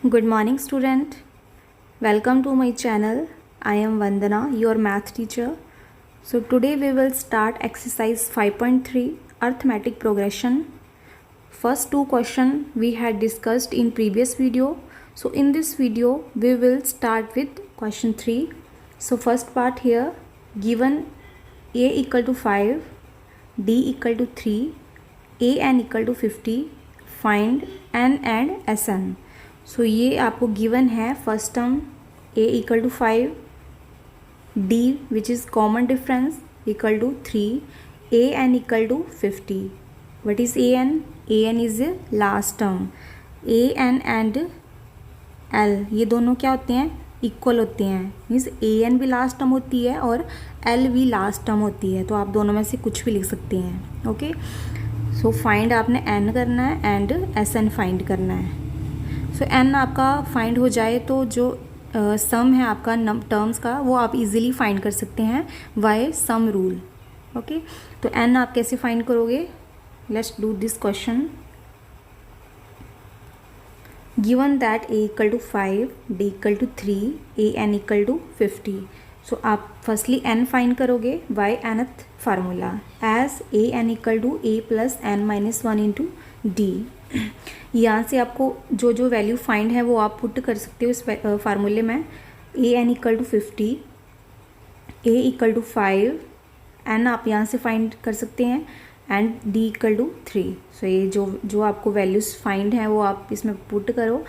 Good morning, student. Welcome to my channel. I am Vandana, your math teacher. So today we will start exercise 5.3 arithmetic progression. First two question we had discussed in previous video. So in this video we will start with question 3. So first part here, given a equal to 5, d equal to 3, an equal to 50, find n and sn. सो ये आपको given है first term a equal to 5, d which is common difference equal to 3, an equal to 50. What is an? an is last term. an and l ये दोनों क्या होते हैं? Equal होते हैं. मीन्स an भी लास्ट टर्म होती है और l भी लास्ट टर्म होती है. तो आप दोनों में से कुछ भी लिख सकते हैं. ओके, सो फाइंड आपने n करना है एंड sn फाइंड करना है. सो n आपका फाइंड हो जाए तो जो सम है आपका टर्म्स का वो आप इजीली फाइंड कर सकते हैं बाय सम रूल. ओके, तो n आप कैसे फाइंड करोगे? Let's do this question. Given that a equal to 5, d equal to 3, an equal to 50. So आप फर्स्टली n फाइंड करोगे by nth formula as an equal to a plus n minus 1 into D. यहाँ से आपको जो जो value find है वो आप पुट कर सकते हो इस फार्मूले में. an equal to 50, a equal to 5, n आप यहाँ से फाइंड कर सकते हैं and d equal to 3. So ये जो आपको वैल्यूज़ फाइंड है वो आप इसमें पुट करो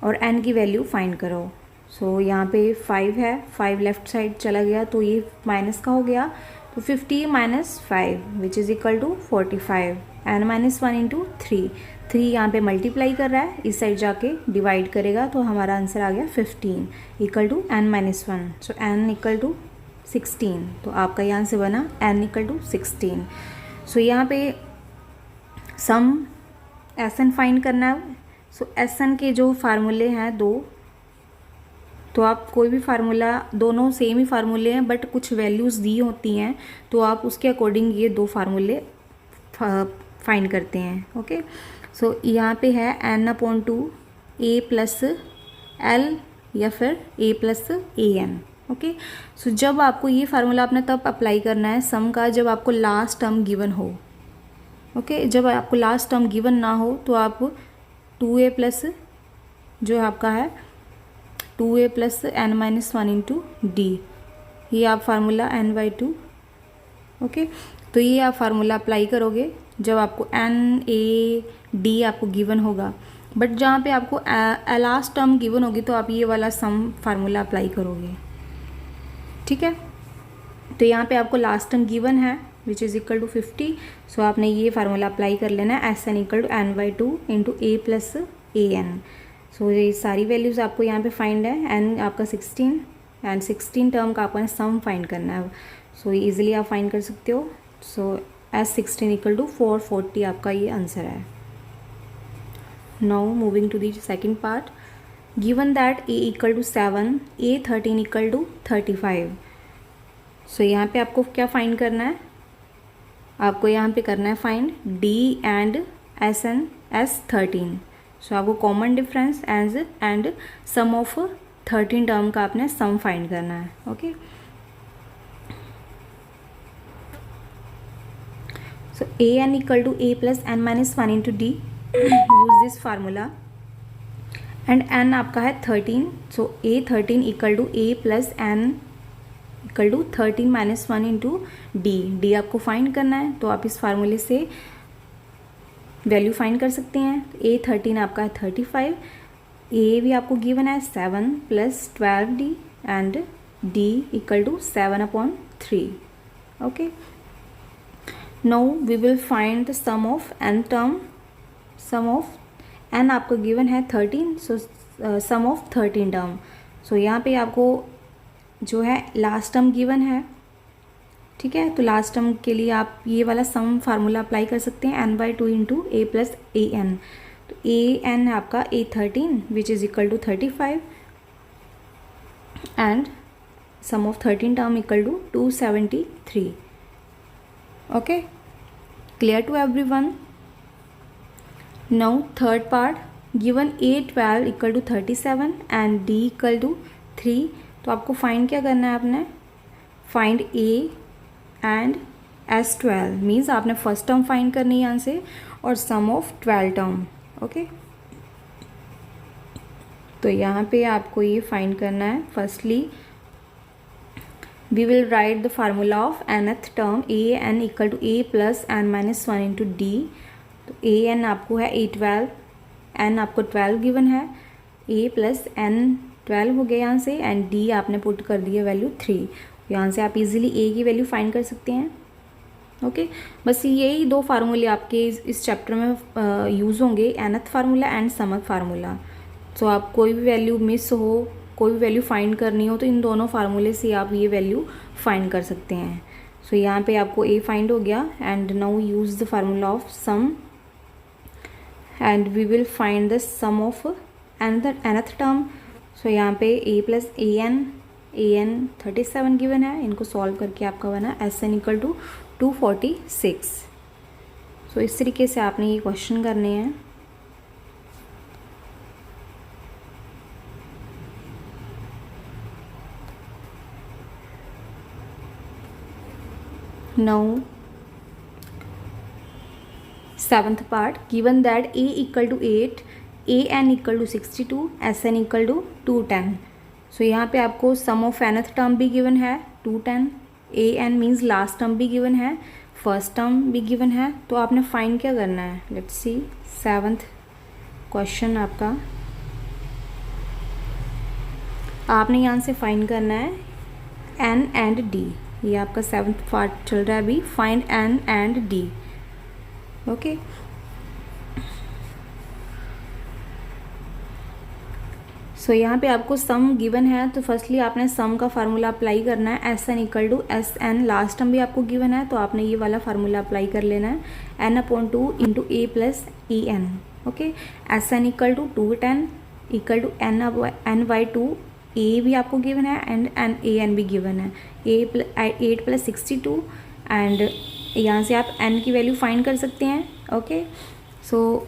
और n की वैल्यू फाइंड करो. सो यहाँ पे 5 है, 5 लेफ्ट साइड चला गया तो ये माइनस का हो गया. तो 50 minus 5 which is equal to 45, n minus 1 into 3 यहाँ पे मल्टीप्लाई कर रहा है, इस साइड जाके डिवाइड करेगा तो हमारा आंसर आ गया 15 equal to n minus 1. So n equal to 16. तो आपका यहाँ से बना n इक्वल टू 16. सो यहाँ पे सम sn फाइंड करना है. सो sn के जो फार्मूले हैं दो, तो आप कोई भी फार्मूला, दोनों सेम ही फार्मूले हैं बट कुछ वैल्यूज़ दी होती हैं तो आप उसके अकॉर्डिंग ये दो फार्मूले फाइंड करते हैं. ओके, सो यहाँ पे है n/2 a प्लस l या फिर a प्लस an. ओके, सो जब आपको ये फार्मूला आपने तब अप्लाई करना है सम का जब आपको लास्ट टर्म गिवन हो. ओके, जब आपको लास्ट टर्म गिवन ना हो तो आप 2a प्लस जो आपका है 2a plus n minus 1 into D, ये आप फार्मूला n/2. ओके, तो ये आप फार्मूला अप्लाई करोगे जब आपको n a d आपको गिवन होगा. बट जहाँ पे आपको लास्ट टर्म गिवन होगी तो आप ये वाला सम फार्मूला अप्लाई करोगे. ठीक है, तो यहाँ पे आपको लास्ट टर्म गिवन है which is equal to 50. So आपने ये फार्मूला अप्लाई कर लेना है sn equal to n/2 into a plus an. So ये सारी वैल्यूज़ आपको यहाँ पे फाइंड है. n आपका 16 एंड 16 टर्म का आपको सम फाइंड करना है. सो ये ईजिली आप फाइंड कर सकते हो. सो s16 इक्वल टू 440 आपका ये आंसर है. Now moving to the second part. Given that a equal to 7, a 13 equal to 35. So यहाँ पे आपको क्या फाइंड करना है? आपको यहाँ पे करना है find d and sn s13. So आपको common difference and sum of 13 term का आपने सम फाइंड करना है. Okay, so an equal to a plus n minus 1 into d. use this formula and n आपका है 13. so a 13 equal to a plus n equal to 13 minus 1 into d आपको find करना है. तो आप इस फार्मूले से वैल्यू फाइंड कर सकते हैं. a 13 आपका है 35, a भी आपको गिवन है 7 plus 12d and d equal to 7/3. Okay, now we will find the sum of n term. sum of n आपको गिवन है 13. so sum of 13 term. so यहाँ पे आपको जो है लास्ट टर्म गिवन है. ठीक है, तो लास्ट टर्म के लिए आप ये वाला सम फार्मूला अप्लाई कर सकते हैं n/2 into a plus an. तो an है आपका a 13 which is equal to 35 and sum of 13 term equal to 273. Okay, clear to everyone? Now third part, given A12 equal to 37 and D equal to 3, तो आपको find क्या करना है, आपने find A and S12 means आपने first term find करनी है यहाँ से और सम ऑफ 12 टर्म। ओके, तो यहाँ पे आपको ये फाइंड करना है। Firstly we will write the formula of nth term an equal to a plus n minus 1 into d. तो an आपको है A12, n आपको 12 गिवन है, a प्लस n 12 हो गया यहाँ से एंड d आपने पुट कर दिया वैल्यू 3। यहाँ से आप इजीली a की वैल्यू फाइंड कर सकते हैं। ओके, बस यही दो फार्मूले आपके इस चैप्टर में यूज़ होंगे, nth फार्मूला एंड समथ फार्मूला। सो आप कोई भी वैल्यू मिस हो, कोई भी वैल्यू फाइंड करनी हो तो इन दोनों फार्मूले से आप ये वैल्यू फाइंड कर सकते हैं। सो यहाँ पे आपको a फाइंड हो गया and now use the formula of sum and we will find the sum of nth term. So यहाँ पे a प्लस an 37 गिवन है, इनको सॉल्व करके आपका बना Sn इक्वल टू 246। सो इस तरीके से आपने ये क्वेश्चन करने हैं। Now, 7th part, given that a equal to 8, an equal to 62, Sn equal to 210। सो यहाँ पे आपको सम ऑफ nth टर्म भी गिवन है 210, an मीन्स लास्ट टर्म भी गिवन है, फर्स्ट टर्म भी गिवन है। तो आपने फाइंड क्या करना है, लेट्स सी 7th क्वेश्चन आपका, आपने यहाँ से फाइंड करना है n एंड d। ये आपका 7th पार्ट चल रहा है अभी, find n and d। Okay, so यहाँ पे आपको सम गिवन है तो फर्स्टली आपने सम का फार्मूला अप्लाई करना है, Sn equal to Sn, last term भी आपको गिवन है तो आपने ये वाला फार्मूला अप्लाई कर लेना है, n/2 into a plus en। Okay, Sn equal to 210 equal to n/2, a भी आपको गिवन है एंड an भी गिवन है, 8 प्लस 62 एंड यहाँ से आप n की वैल्यू फाइंड कर सकते हैं। ओके, सो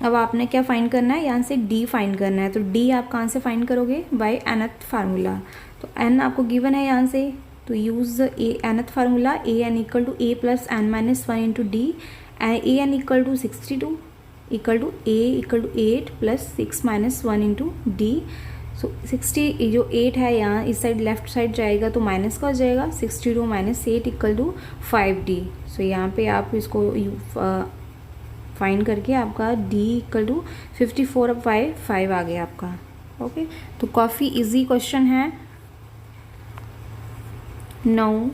अब आपने क्या फाइंड करना है, यहाँ से d फाइंड करना है। तो d आप कहाँ से फाइंड करोगे, बाय nth फार्मूला। तो n आपको गिवन है यहाँ से, तो use nth formula, an equal to a plus n minus 1 into D, an equal to 62 equal to a equal to 8 plus 6 minus 1 into D. So 60 जो 8 है यहाँ इस साइड लेफ्ट साइड जाएगा तो माइनस का हो जाएगा, 62 माइनस 8 इक्वल टू 5d। सो यहाँ पे आप इसको फाइंड करके आपका d इक्वल टू 54/5 आ गया आपका। ओके, तो काफ़ी इजी क्वेश्चन है। Now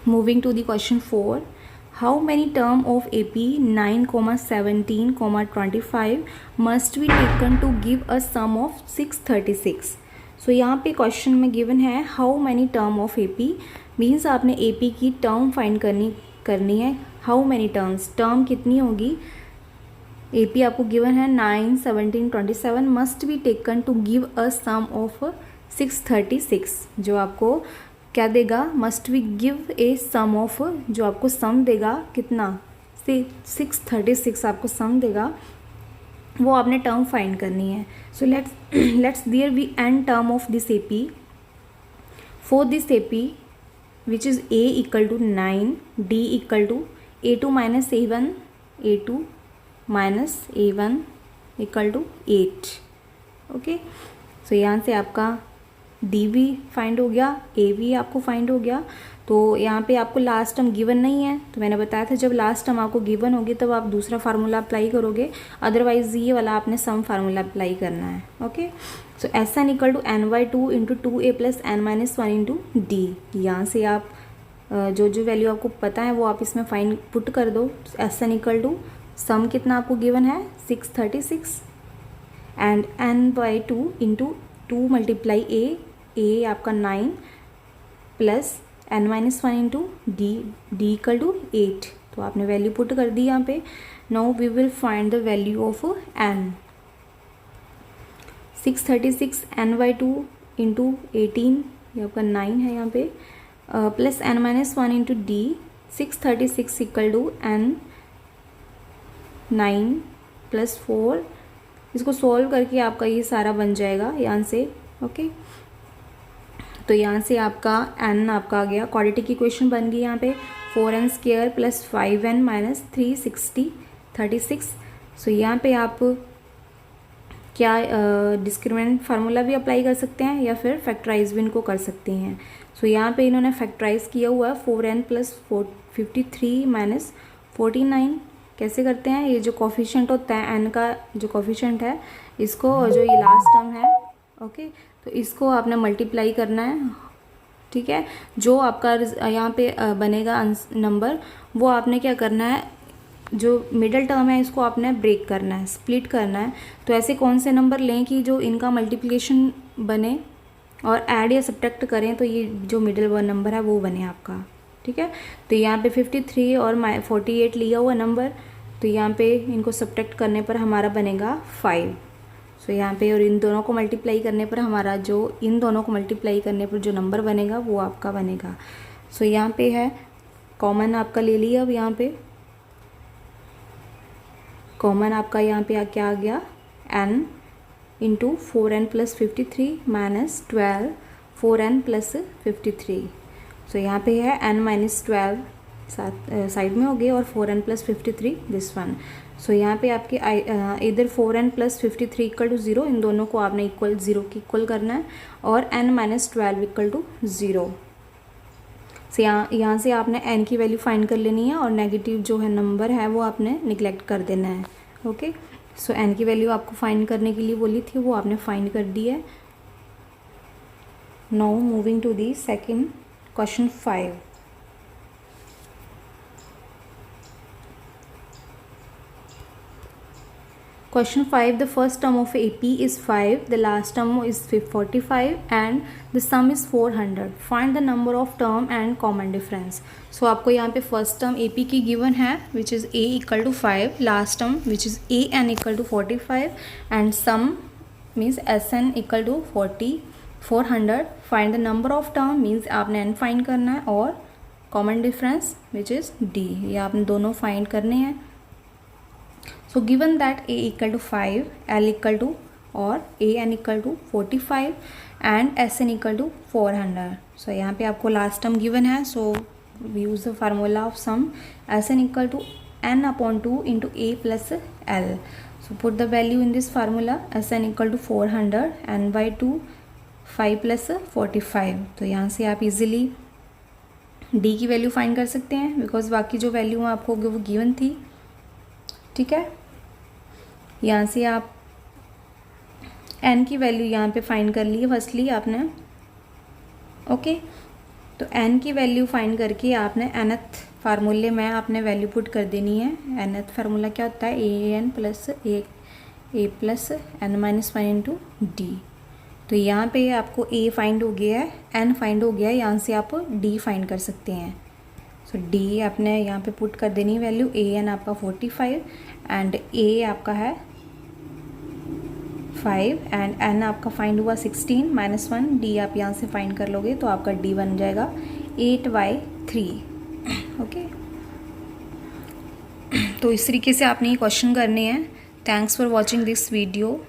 moving to the question 4, how many term of AP 9, 17, 25 must be taken to give a sum of 636। सो यहाँ पे क्वेश्चन में गिवन है how many term of AP means आपने AP की टर्म फाइंड करनी है। How many terms, term कितनी होगी, AP आपको गिवन है 9, 17, 27 must be taken to give a sum of 636। जो आपको क्या देगा, must we give a sum of, जो आपको सम देगा कितना, 636 आपको सम देगा, वो आपने टर्म फाइंड करनी है। So let's there we n term of this AP। For this AP which is a equal to 9, d equal to a2 minus a1, a2 minus a1 equal to 8। Okay, so यहाँ से आपका d भी find हो गया, a भी आपको find हो गया। तो यहाँ पे आपको लास्ट टर्म गिवन नहीं है, तो मैंने बताया था जब लास्ट टर्म आपको गिवन होगी तब आप दूसरा फार्मूला अप्लाई करोगे, अदरवाइज ये वाला आपने सम फार्मूला अप्लाई करना है। Okay, so Sn equal to n/2 into 2a plus n minus 1 into D. यहाँ से आप जो जो वैल्यू आपको पता है वो आप इसमें फाइंड पुट कर दो। Sn इक्वल टू सम कितना आपको गिवन है 636 and n/2 into 2 multiply a आपका 9 plus n minus 1 into d equal to 8। तो आपने वैल्यू पुट कर दी यहाँ पे। Now we will find the value of n। 636 n/2 into 18 ये आपका 9 है यहाँ पे, plus n minus 1 into d. 636 equal to n 9 + 4, इसको सॉल्व करके आपका ये सारा बन जाएगा यहाँ से। ओके, तो यहाँ से आपका n आपका आ गया, क्वाड्रेटिक इक्वेशन बन गई यहाँ पे 4n² + 5n - 360 36। सो यहाँ पे आप क्या डिस्क्रिमिनेंट फार्मूला भी अप्लाई कर सकते हैं या फिर फैक्टराइज भी इनको कर सकते हैं। सो यहाँ पे इन्होंने फैक्टराइज किया हुआ है 4n + 53 - 49। कैसे करते हैं, ये जो कोफिशिएंट होता है n का जो कोफिशिएंट है इसको, और जो ये लास्ट टर्म है, ओके, तो इसको आपने मल्टीप्लाई करना है। ठीक है, जो आपका यहाँ पे बनेगा नंबर, वो आपने क्या करना है, जो मिडिल टर्म है इसको आपने ब्रेक करना है, स्प्लिट करना है। तो ऐसे कौन से नंबर लें कि जो इनका मल्टीप्लिकेशन बने और ऐड या सब्ट्रैक्ट करें तो ये जो मिडिल वन नंबर है वो बने आपका। ठीक है, तो यहाँ पे 53 और 48 लिया हुआ नंबर, तो यहाँ पे इनको सब्ट्रैक्ट करने पर हमारा बनेगा 5। सो यहाँ पे और इन दोनों को मल्टीप्लाई करने पर हमारा जो इन दोनों को मल्टीप्लाई करने पर जो नंबर बनेगा वो आपका बनेगा। सो यहाँ पे है कॉमन आपका ले लिया। अब यहाँ पे कॉमन आपका यहाँ पे क्या आ गया, n × 4n + 53 - 12 4n + 53। सो यहाँ पे है n - 12 साइड में हो गए और 4n + 53 दिस वन। सो यहाँ पे आपके इधर 4n + 53 = 0, इन दोनों को आपने इक्वल 0 के इक्वल करना है, और n - 12 = 0। सो यहाँ से आपने n की वैल्यू फाइंड कर लेनी है और नेगेटिव जो है नंबर है वो आपने निगलेक्ट कर देना है। ओके, सो n की वैल्यू आपको फाइंड करने के लिए बोली थी, वो आपने फाइंड कर दी है। Now moving to the second question 5। Question 5, the first term of AP is 5, the last term is 45 and the sum is 400. Find the number of term and common difference. So आपको यहाँ पे first term AP की given है which is A = 5, last term which is AN = 45 and sum means SN = 400. Find the number of term means आपने N find करना है और common difference which is D, ये आपने दोनों फाइंड करने हैं। So given that A = 5, L = or AN = 45 and SN = 400. So यहाँ पे आपको लास्ट टर्म गिवन है, so we use the formula of sum SN = n/2 × A + L. So put the value in this formula, SN = 400, n/2 5 + 45. तो यहाँ से आप easily D की value find कर सकते हैं बिकॉज बाकी जो वैल्यू आपको वो गिवन थी। ठीक है, यहाँ से आप n की वैल्यू यहाँ पे फाइंड कर ली फर्स्टली आपने। ओके, तो n की वैल्यू फाइंड करके आपने nth फार्मूले में आपने वैल्यू पुट कर देनी है। nth फार्मूला क्या होता है, an + a + n - 1 × d। तो यहाँ पे आपको a फाइंड हो गया है, n फाइंड हो गया है, यहाँ से आप d फाइंड कर सकते हैं। सो d आपने यहाँ पे पुट कर देनी वैल्यू, an आपका 45 एंड a आपका है 5 एंड n आपका फाइंड हुआ 16 - 1, d आप यहाँ से फाइंड कर लोगे तो आपका d बन जाएगा 8/3। ओके, तो इस तरीके से आपने ये क्वेश्चन करने हैं। Thanks for watching this video.